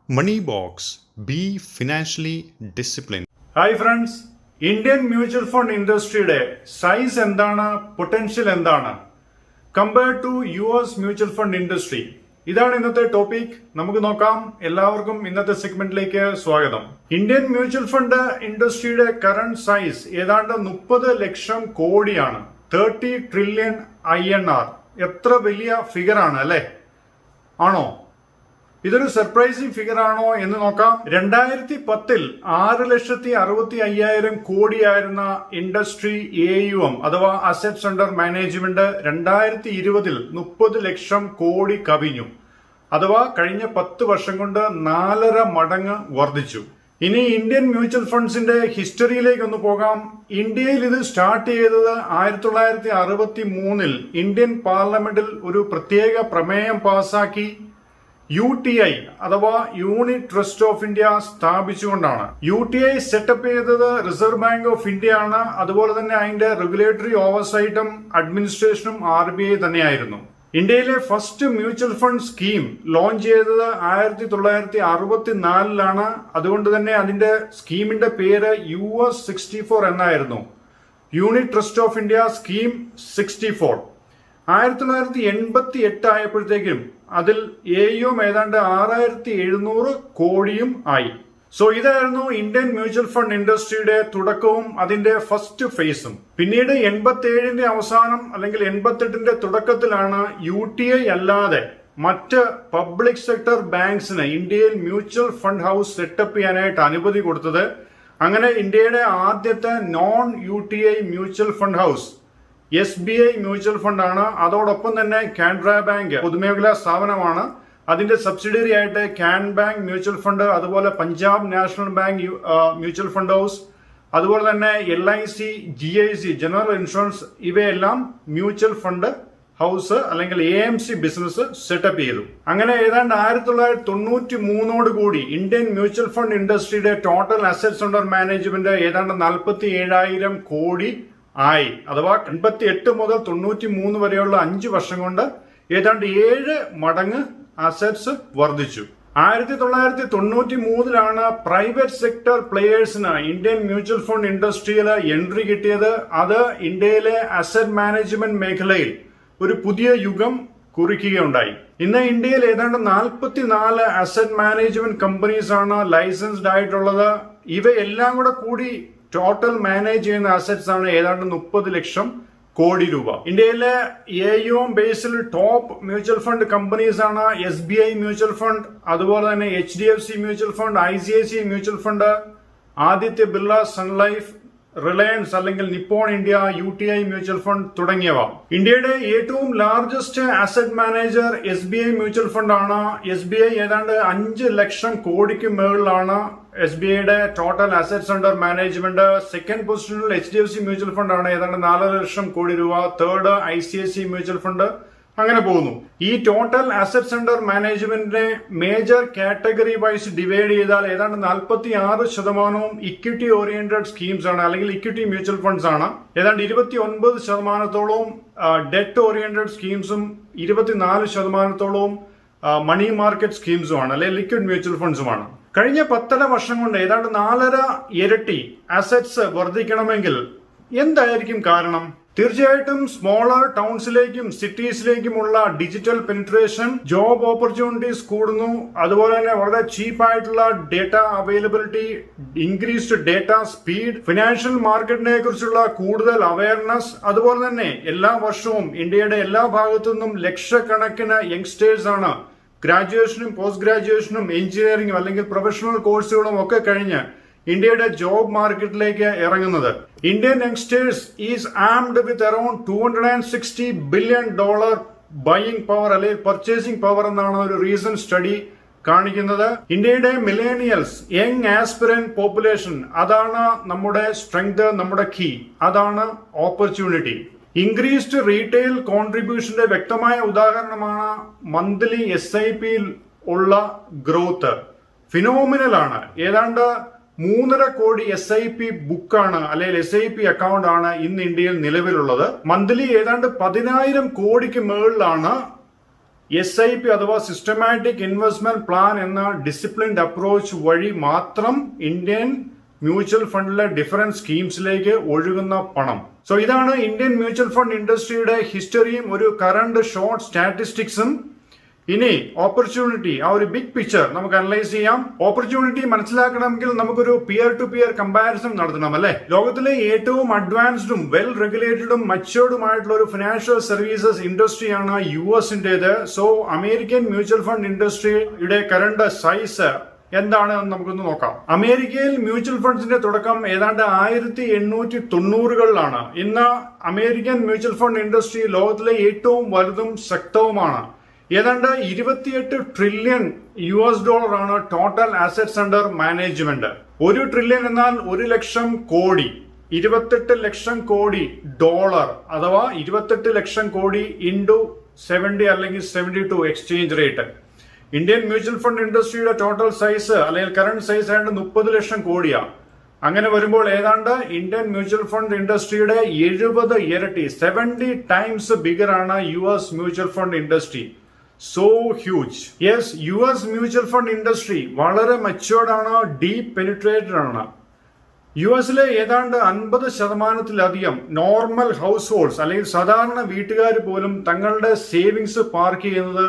Money Box. Be financially disciplined. Hi friends, Indian mutual fund ഇൻഡസ്ട്രിയുടെ size എന്താണ്, potential എന്താണ് compared to US mutual fund ഇൻഡസ്ട്രി? ഇതാണ് ഇന്നത്തെ ടോപ്പിക്. നമുക്ക് നോക്കാം. എല്ലാവർക്കും ഇന്നത്തെ സെഗ്മെന്റിലേക്ക് സ്വാഗതം. ഇന്ത്യൻ മ്യൂച്വൽ ഫണ്ട് ഇൻഡസ്ട്രിയുടെ കറന്റ് സൈസ് ഏതാണ്ട് 30 ലക്ഷം കോടിയാണ്. 30 ട്രില്യൺ INR. എത്ര വലിയ ഫിഗർ ആണ് അല്ലെ? ആണോ? ഇതൊരു സർപ്രൈസിംഗ് ഫിഗർ ആണോ എന്ന് നോക്കാം. 2010 6,65,000 കോടിയായിരുന്ന ഇൻഡസ്ട്രി AUM അഥവാ assets under management 2020 30 lakh crore കവിഞ്ഞു. അഥവാ കഴിഞ്ഞ 10 വർഷം കൊണ്ട് 4.5 മടങ്ങ് വർദ്ധിച്ചു. ഇനി ഇന്ത്യൻ മ്യൂച്വൽ ഫണ്ട്സിന്റെ ഹിസ്റ്ററിയിലേക്ക് ഒന്ന് പോകാം. ഇന്ത്യയിൽ ഇത് സ്റ്റാർട്ട് ചെയ്തത് 1963 ഇന്ത്യൻ പാർലമെന്റിൽ ഒരു പ്രത്യേക പ്രമേയം പാസാക്കി UTI അഥവാ യൂണിറ്റ് ട്രസ്റ്റ് ഓഫ് ഇന്ത്യ സ്ഥാപിച്ചുകൊണ്ടാണ്. UTI സെറ്റപ്പ് ചെയ്തത് റിസർവ് ബാങ്ക് ഓഫ് ഇന്ത്യ ആണ്. അതുപോലെ തന്നെ അതിന്റെ റെഗുലേറ്ററി ഓവർസൈറ്റും അഡ്മിനിസ്ട്രേഷനും RBI തന്നെയായിരുന്നു. ഇന്ത്യയിലെ first mutual fund scheme launch ചെയ്തത് 1964 അതുകൊണ്ട് തന്നെ അതിന്റെ സ്കീമിന്റെ പേര് US 64 എന്നായിരുന്നു. Unit Trust of India scheme 64. 1988 ആയപ്പോഴത്തേക്കും അതിൽ AUM ഏതാണ്ട് 6,700 കോടിയും ആയി. സോ ഇതായിരുന്നു ഇന്ത്യൻ മ്യൂച്വൽ ഫണ്ട് ഇൻഡസ്ട്രിയുടെ തുടക്കവും അതിന്റെ ഫസ്റ്റ് ഫേസും. പിന്നീട് 87ന്റെ അവസാനം അല്ലെങ്കിൽ 88ന്റെ തുടക്കത്തിലാണ് UTI അല്ലാതെ മറ്റ് പബ്ലിക് സെക്ടർ ബാങ്ക്സിന് ഇന്ത്യയിൽ മ്യൂച്വൽ ഫണ്ട് ഹൗസ് സെറ്റപ്പ് ചെയ്യാനായിട്ട് അനുമതി കൊടുത്തത്. അങ്ങനെ ഇന്ത്യയുടെ ആദ്യത്തെ non UTI mutual fund house SBI mutual fund ആണ്. അതോടൊപ്പം തന്നെ കാനറ ബാങ്ക് പൊതുമേഖലാ സ്ഥാപനമാണ്. അതിന്റെ സബ്സിഡിയറി ആയിട്ട് കാൻ ബാങ്ക് മ്യൂച്വൽ ഫണ്ട്, അതുപോലെ Punjab National Bank mutual fund house, അതുപോലെ തന്നെ LIC, GIC ജനറൽ ഇൻഷുറൻസ്, ഇവയെല്ലാം മ്യൂച്വൽ ഫണ്ട് ഹൗസ് അല്ലെങ്കിൽ AMC ബിസിനസ് സെറ്റപ്പ് ചെയ്തു. അങ്ങനെ ഏതാണ്ട് 1993 കൂടി ഇന്ത്യൻ മ്യൂച്വൽ ഫണ്ട് ഇൻഡസ്ട്രിയുടെ ടോട്ടൽ അസറ്റ്സ് അണ്ടർ മാനേജ്മെന്റ് ഏതാണ്ട് 47,000 കോടി ആയി. അഥവാ 88 മുതൽ 93 വരെയുള്ള 5 വർഷം കൊണ്ട് ഏതാണ്ട് 7 മടങ്ങ് അസറ്റ്സ് വർദ്ധിച്ചു. 1993 പ്രൈവറ്റ് സെക്ടർ പ്ലേയേഴ്സിന് ഇന്ത്യൻ മ്യൂച്വൽ ഫണ്ട് ഇൻഡസ്ട്രിയിൽ എൻട്രി കിട്ടിയത്. അത് ഇന്ത്യയിലെ അസറ്റ് മാനേജ്മെന്റ് മേഖലയിൽ ഒരു പുതിയ യുഗം കുറിക്കുകയുണ്ടായി. ഇന്ന് ഇന്ത്യയിൽ ഏതാണ്ട് 44 അസറ്റ് മാനേജ്മെന്റ് കമ്പനീസ് ആണ് ലൈസൻസ്ഡ് ആയിട്ടുള്ളത്. ഇവയെല്ലാം കൂടി ടോട്ടൽ മാനേജ് ചെയ്യുന്ന അസറ്റ്സ് ആണ് ഏതാണ്ട് 30 ലക്ഷം കോടി രൂപ. ഇന്ത്യയിലെ AUM ബേസിൽ ടോപ്പ് മ്യൂച്വൽ ഫണ്ട് കമ്പനീസ് ആണ് SBI മ്യൂച്വൽ ഫണ്ട്, അതുപോലെ തന്നെ HDFC mutual fund, ICICI mutual fund, Aditya Birla Sun Life, Reliance അല്ലെങ്കിൽ Nippon India, UTI mutual fund തുടങ്ങിയവ. ഇന്ത്യയുടെ ഏറ്റവും largest asset manager SBI mutual fund ആണ്. SBI ഏതാണ്ട് 5 ലക്ഷം കോടിക്ക് മുകളിലാണ് SBIയുടെ total assets under management. Second പൊസിഷനിൽ HDFC മ്യൂച്വൽ ഫണ്ട് ആണ്, ഏതാണ്ട് 4 ലക്ഷം കോടി രൂപ. Third ICICI mutual fund. അങ്ങനെ പോകുന്നു. ഈ ടോട്ടൽ അസറ്റ്സ് അണ്ടർ മാനേജ്മെന്റിനെ മേജർ കാറ്റഗറി വൈസ് ഡിവൈഡ് ചെയ്താൽ ഏതാണ്ട് 46% ഇക്വിറ്റി ഓറിയന്റഡ് സ്കീംസ് ആണ് അല്ലെങ്കിൽ ഇക്വിറ്റി മ്യൂച്വൽ ഫണ്ട്സ് ആണ്. ഏതാണ്ട് 29% ഡെറ്റ് ഓറിയന്റഡ് സ്കീംസും 24% മണി മാർക്കറ്റ് സ്കീംസും ആണ് അല്ലെങ്കിൽ ലിക്വിഡ് മ്യൂച്വൽ ഫണ്ട്സുമാണ്. കഴിഞ്ഞ 10 വർഷം കൊണ്ട് ഏതാണ്ട് 4.5 ഇരട്ടി അസറ്റ്സ് വർദ്ധിക്കണമെങ്കിൽ എന്തായിരിക്കും കാരണം? തീർച്ചയായിട്ടും സ്മോളർ ടൗൺസിലേക്കും സിറ്റീസിലേക്കുമുള്ള ഡിജിറ്റൽ പെനിട്രേഷൻ, ജോബ് ഓപ്പർച്യൂണിറ്റീസ് കൂടുന്നു. അതുപോലെ തന്നെ വളരെ ചീപ്പായിട്ടുള്ള data availability, increased data speed, financial മാർക്കറ്റിനെ കുറിച്ചുള്ള കൂടുതൽ അവയർനെസ്. അതുപോലെ തന്നെ എല്ലാ വർഷവും ഇന്ത്യയുടെ എല്ലാ ഭാഗത്തു നിന്നും ലക്ഷക്കണക്കിന് യങ്സ്റ്റേഴ്സ് ആണ് ഗ്രാജുവേഷനും പോസ്റ്റ് ഗ്രാജുവേഷനും എഞ്ചിനീയറിംഗും അല്ലെങ്കിൽ പ്രൊഫഷണൽ കോഴ്സുകളും ഒക്കെ കഴിഞ്ഞ് ഇന്ത്യയുടെ ജോബ് മാർക്കറ്റിലേക്ക് ഇറങ്ങുന്നത്. Indian youngsters is armed with around $260 billion buying power അല്ലെങ്കിൽ പർച്ചേസിംഗ് പവർ എന്നാണ് ഒരു റീസെന്റ് സ്റ്റഡി കാണിക്കുന്നത്. ഇന്ത്യയുടെ മിലേനിയൽസ്, യങ് ആസ്പിറന്റ് പോപ്പുലേഷൻ, അതാണ് നമ്മുടെ സ്ട്രെങ്ത്, നമ്മുടെ കീ, അതാണ് ഓപ്പർച്യൂണിറ്റി. ഇൻക്രീസ്ഡ് റീറ്റെയിൽ കോൺട്രിബ്യൂഷന്റെ വ്യക്തമായ ഉദാഹരണമാണ് മന്ത്ലി SIPയിൽ ഉള്ള ഗ്രോത്ത്. ഫിനോമിനൽ ആണ്. ഏതാണ്ട് 3.5 കോടി SIP ബുക്കാണ് അല്ലെങ്കിൽ SIP അക്കൗണ്ട് ആണ് ഇന്ന് ഇന്ത്യയിൽ നിലവിലുള്ളത്. മന്ത്ലി ഏതാണ്ട് 10,000 കോടിക്ക് മുകളിലാണ് SIP അഥവാ സിസ്റ്റമാറ്റിക് ഇൻവെസ്റ്റ്മെന്റ് പ്ലാൻ എന്ന ഡിസിപ്ലിൻഡ് അപ്രോച്ച് വഴി മാത്രം ഇന്ത്യൻ മ്യൂച്വൽ ഫണ്ടിലെ ഡിഫറൻറ്റ് സ്കീംസിലേക്ക് ഒഴുകുന്ന പണം. സോ ഇതാണ് ഇന്ത്യൻ മ്യൂച്വൽ ഫണ്ട് ഇൻഡസ്ട്രിയുടെ ഹിസ്റ്ററിയും ഒരു കറണ്ട് ഷോർട്ട് സ്റ്റാറ്റിസ്റ്റിക്സും. ഇനി ഓപ്പർച്യൂണിറ്റി, ആ ഒരു ബിഗ് പിക്ചർ നമുക്ക് അനലൈസ് ചെയ്യാം. ഓപ്പർച്യൂണിറ്റി മനസ്സിലാക്കണമെങ്കിൽ നമുക്കൊരു പിയർ ടു പിയർ കമ്പാരിസൺ നടത്തണം, അല്ലെ? ലോകത്തിലെ ഏറ്റവും അഡ്വാൻസ്ഡും വെൽ റെഗുലേറ്റഡും മച്ചുവേർഡുമായിട്ടുള്ള ഒരു ഫിനാൻഷ്യൽ സർവീസസ് ഇൻഡസ്ട്രിയാണ് US-ന്റേത്. സോ അമേരിക്കൻ മ്യൂച്വൽ ഫണ്ട് ഇൻഡസ്ട്രിയുടെ കറണ്ട് സൈസ് എന്താണ് എന്ന് നമുക്കൊന്ന് നോക്കാം. അമേരിക്കയിൽ മ്യൂച്വൽ ഫണ്ട്സിന്റെ തുടക്കം ഏതാണ്ട് 1890-കളിലാണ്. ഇന്ന് അമേരിക്കൻ മ്യൂച്വൽ ഫണ്ട് ഇൻഡസ്ട്രി ലോകത്തിലെ ഏറ്റവും വലുതും ശക്തവുമാണ്. ഏതാണ്ട് 28 ട്രില്യൺ US ആണ് total assets under management. 1 trillion എന്നാൽ 1 ലക്ഷം കോടി. 28 ലക്ഷം കോടി ഡോളർ അഥവാ 28 ലക്ഷം കോടി ഇൻറ്റു 70 അല്ലെങ്കിൽ 72 exchange rate. Indian mutual fund ഇൻഡസ്ട്രിയുടെ ടോട്ടൽ സൈസ് അല്ലെങ്കിൽ കറണ്ട് സൈസ് ആയിട്ട് 30 ലക്ഷം കോടിയാണ്. അങ്ങനെ വരുമ്പോൾ ഏതാണ്ട് ഇന്ത്യൻ മ്യൂച്വൽ ഫണ്ട് ഇൻഡസ്ട്രിയുടെ 70 ഇരട്ടി 70 ടൈംസ് ബിഗർ ആണ് US mutual fund industry. So huge. Yes, US mutual fund industry വളരെ മച്ചുവേർഡ് ആണ്, ഡീപ് പെനിട്രേറ്റഡ് ആണ്. US-ലെ ഏതാണ്ട് 50%-ലധികം നോർമൽ ഹൗസ് ഹോൾഡ്സ് അല്ലെങ്കിൽ സാധാരണ വീട്ടുകാർ പോലും തങ്ങളുടെ സേവിങ്സ് പാർക്ക് ചെയ്യുന്നത്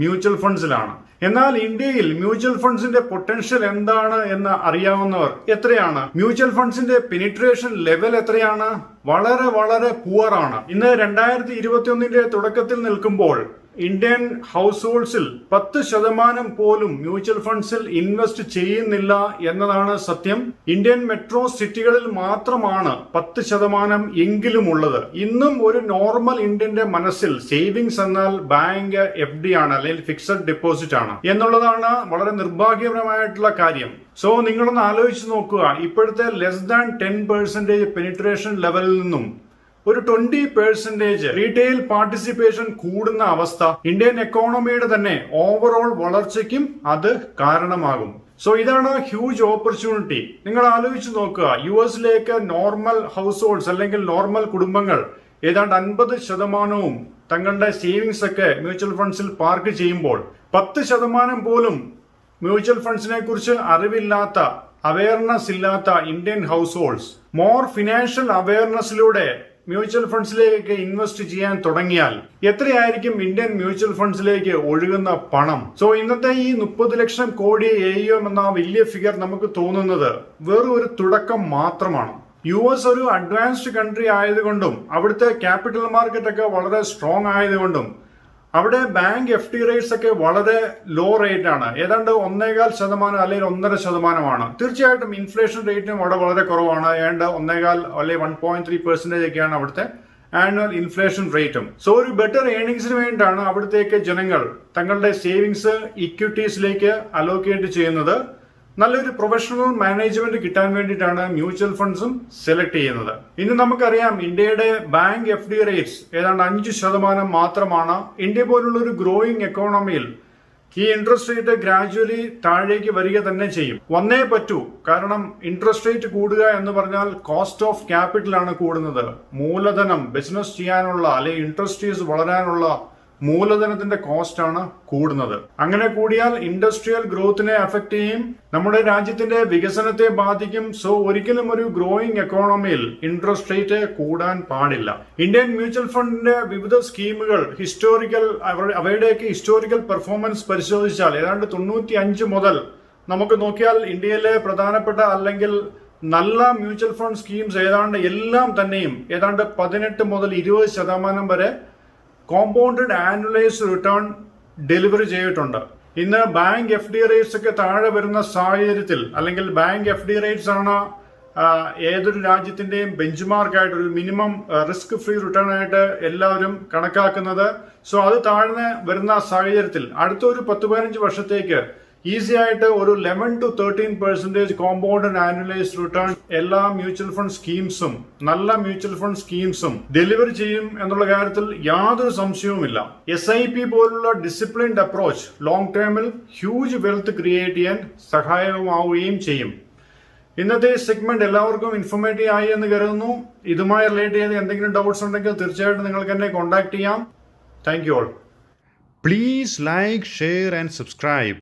മ്യൂച്വൽ ഫണ്ട്സിലാണ്. എന്നാൽ ഇന്ത്യയിൽ മ്യൂച്വൽ ഫണ്ട്സിന്റെ പൊട്ടൻഷ്യൽ എന്താണ് എന്ന് അറിയാവുന്നവർ എത്രയാണ്? മ്യൂച്വൽ ഫണ്ട്സിന്റെ പെനിട്രേഷൻ ലെവൽ എത്രയാണ്? വളരെ വളരെ പുവർ ആണ്. ഇന്ന് 2021-ന്റെ തുടക്കത്തിൽ നിൽക്കുമ്പോൾ ഇന്ത്യൻ ഹൗസ് ഹോൾഡ്സിൽ 10% പോലും മ്യൂച്വൽ ഫണ്ട്സിൽ ഇൻവെസ്റ്റ് ചെയ്യുന്നില്ല എന്നതാണ് സത്യം. ഇന്ത്യൻ മെട്രോ സിറ്റികളിൽ മാത്രമാണ് 10% എങ്കിലും ഉള്ളത്. ഇന്നും ഒരു നോർമൽ ഇന്ത്യന്റെ മനസ്സിൽ സേവിങ്സ് എന്നാൽ ബാങ്ക് FD ആണ്, അല്ലെങ്കിൽ ഫിക്സഡ് ഡെപ്പോസിറ്റ് ആണ് എന്നുള്ളതാണ് വളരെ നിർഭാഗ്യകരമായിട്ടുള്ള കാര്യം. സോ നിങ്ങളൊന്ന് ആലോചിച്ച് നോക്കുക, ഇപ്പോഴത്തെ ലെസ് ദാൻ 10% പെനിട്രേഷൻ ലെവലിൽ നിന്നും ഒരു 20% റീറ്റെയിൽ പാർട്ടിസിപ്പേഷൻ കൂടുന്ന അവസ്ഥ ഇന്ത്യൻ എക്കോണമിയുടെ തന്നെ ഓവറോൾ വളർച്ചയ്ക്കും അത് കാരണമാകും. സോ ഇതാണ് ഹ്യൂജ് ഓപ്പർച്യൂണിറ്റി. നിങ്ങൾ ആലോചിച്ച് നോക്കുക, US-ലേക്ക് നോർമൽ ഹൗസ് ഹോൾഡ്സ് അല്ലെങ്കിൽ നോർമൽ കുടുംബങ്ങൾ ഏതാണ്ട് 50% തങ്ങളുടെ സേവിങ്സ് ഒക്കെ മ്യൂച്വൽ ഫണ്ട്സിൽ പാർക്ക് ചെയ്യുമ്പോൾ 10% പോലും മ്യൂച്വൽ ഫണ്ട്സിനെ കുറിച്ച് അറിവില്ലാത്ത, അവയർനെസ് ഇല്ലാത്ത Indian households more financial അവയർനെസ്സിലൂടെ മ്യൂച്വൽ ഫണ്ട്സിലേക്ക് ഇൻവെസ്റ്റ് ചെയ്യാൻ തുടങ്ങിയാൽ എത്രയായിരിക്കും ഇന്ത്യൻ മ്യൂച്വൽ ഫണ്ട്സിലേക്ക് ഒഴുകുന്ന പണം? സോ ഇന്നത്തെ ഈ 30 ലക്ഷം കോടി AUM എന്ന വലിയ ഫിഗർ നമുക്ക് തോന്നുന്നത് വെറും ഒരു തുടക്കം മാത്രമാണ്. US ഒരു അഡ്വാൻസ്ഡ് കൺട്രി ആയതുകൊണ്ടും അവിടുത്തെ ക്യാപിറ്റൽ മാർക്കറ്റ് ഒക്കെ വളരെ സ്ട്രോങ് ആയതുകൊണ്ടും അവിടെ ബാങ്ക് FD റേറ്റ്സ് ഒക്കെ വളരെ ലോ റേറ്റ് ആണ്. ഏതാണ്ട് 1.25% അല്ലെങ്കിൽ 1.5%. തീർച്ചയായിട്ടും ഇൻഫ്ലേഷൻ റേറ്റും അവിടെ വളരെ കുറവാണ്. ഏതാണ്ട് 1.25 അല്ലെങ്കിൽ 1.3% ഒക്കെയാണ് അവിടുത്തെ ആനുവൽ ഇൻഫ്ലേഷൻ റേറ്റും. സോ ഒരു ബെറ്റർ ഏണിങ്സിന് വേണ്ടിയിട്ടാണ് അവിടുത്തേക്ക് ജനങ്ങൾ തങ്ങളുടെ സേവിങ്സ് ഇക്വിറ്റീസിലേക്ക് അലോക്കേറ്റ് ചെയ്യുന്നത്. നല്ലൊരു പ്രൊഫഷണൽ മാനേജ്മെന്റ് കിട്ടാൻ വേണ്ടിയിട്ടാണ് മ്യൂച്വൽ ഫണ്ട്സും സെലക്ട് ചെയ്യുന്നത്. ഇന്ന് നമുക്കറിയാം ഇന്ത്യയുടെ ബാങ്ക് FD റേറ്റ്സ് ഏതാണ്ട് 5% മാത്രമാണ്. ഇന്ത്യ പോലുള്ള ഒരു ഗ്രോയിങ് എക്കോണമിയിൽ ഈ ഇൻട്രസ്റ്റ് റേറ്റ് ഗ്രാജുവലി താഴേക്ക് വരിക തന്നെ ചെയ്യും. വന്നേ പറ്റൂ. കാരണം ഇൻട്രസ്റ്റ് റേറ്റ് കൂടുക എന്ന് പറഞ്ഞാൽ കോസ്റ്റ് ഓഫ് ക്യാപിറ്റൽ ആണ് കൂടുന്നത്. മൂലധനം, ബിസിനസ് ചെയ്യാനുള്ള അല്ലെങ്കിൽ ഇൻഡസ്ട്രീസ് വളരാനുള്ള മൂലധനത്തിന്റെ കോസ്റ്റ് ആണ് കൂടുന്നത്. അങ്ങനെ കൂടിയാൽ ഇൻഡസ്ട്രിയൽ ഗ്രോത്തിനെ അഫക്ട് ചെയ്യും, നമ്മുടെ രാജ്യത്തിന്റെ വികസനത്തെ ബാധിക്കും. സോ ഒരിക്കലും ഒരു ഗ്രോയിങ് എക്കോണമിയിൽ ഇൻട്രസ്റ്റ് റേറ്റ് കൂടാൻ പാടില്ല. ഇന്ത്യൻ മ്യൂച്വൽ ഫണ്ടിന്റെ വിവിധ സ്കീമുകൾ അവയുടെയൊക്കെ ഹിസ്റ്റോറിക്കൽ പെർഫോമൻസ് പരിശോധിച്ചാൽ ഏതാണ്ട് 95 മുതൽ നമുക്ക് നോക്കിയാൽ ഇന്ത്യയിലെ പ്രധാനപ്പെട്ട അല്ലെങ്കിൽ നല്ല മ്യൂച്വൽ ഫണ്ട് സ്കീംസ് ഏതാണ്ട് എല്ലാം തന്നെയും ഏതാണ്ട് 18 മുതൽ 20% വരെ കോമ്പൗണ്ടഡ് ആനുവലൈസ്ഡ് റിട്ടേൺ ഡെലിവറി ചെയ്തിട്ടുണ്ട്. ഇന്ന് ബാങ്ക് FD റേറ്റ്സ് ഒക്കെ താഴെ വരുന്ന സാഹചര്യത്തിൽ, അല്ലെങ്കിൽ ബാങ്ക് FD റേറ്റ്സ് ആണ് ഏതൊരു രാജ്യത്തിന്റെയും ബെഞ്ച് മാർക്കായിട്ട് ഒരു മിനിമം റിസ്ക് ഫ്രീ റിട്ടേൺ ആയിട്ട് എല്ലാവരും കണക്കാക്കുന്നത്. സോ അത് താഴ്ന്ന് വരുന്ന സാഹചര്യത്തിൽ അടുത്ത ഒരു 10-15 വർഷത്തേക്ക് ഈസി ആയിട്ട് ഒരു 11 to 13% കോമ്പൗണ്ടഡ് ആനുവലൈസ്ഡ് റിട്ടേൺ എല്ലാ മ്യൂച്വൽ ഫണ്ട് സ്കീംസും, നല്ല മ്യൂച്വൽ ഫണ്ട് സ്കീംസും ഡെലിവറി ചെയ്യും എന്നുള്ള കാര്യത്തിൽ യാതൊരു സംശയവുമില്ല. SIP പോലുള്ള ഡിസിപ്ലിൻഡ് അപ്രോച്ച് ലോങ് ടേമിൽ ഹ്യൂജ് വെൽത്ത് ക്രിയേറ്റ് ചെയ്യാൻ സഹായകമാവുകയും ചെയ്യും. ഇന്നത്തെ സെഗ്മെന്റ് എല്ലാവർക്കും ഇൻഫോർമേറ്റീവ് ആയി എന്ന് കരുതുന്നു. ഇതുമായി റിലേറ്റ് ചെയ്ത് എന്തെങ്കിലും ഡൗട്ട്സ് ഉണ്ടെങ്കിൽ തീർച്ചയായിട്ടും നിങ്ങൾക്ക് എന്നെ കോൺടാക്ട് ചെയ്യാം. Thank you all. Please like, share, and subscribe.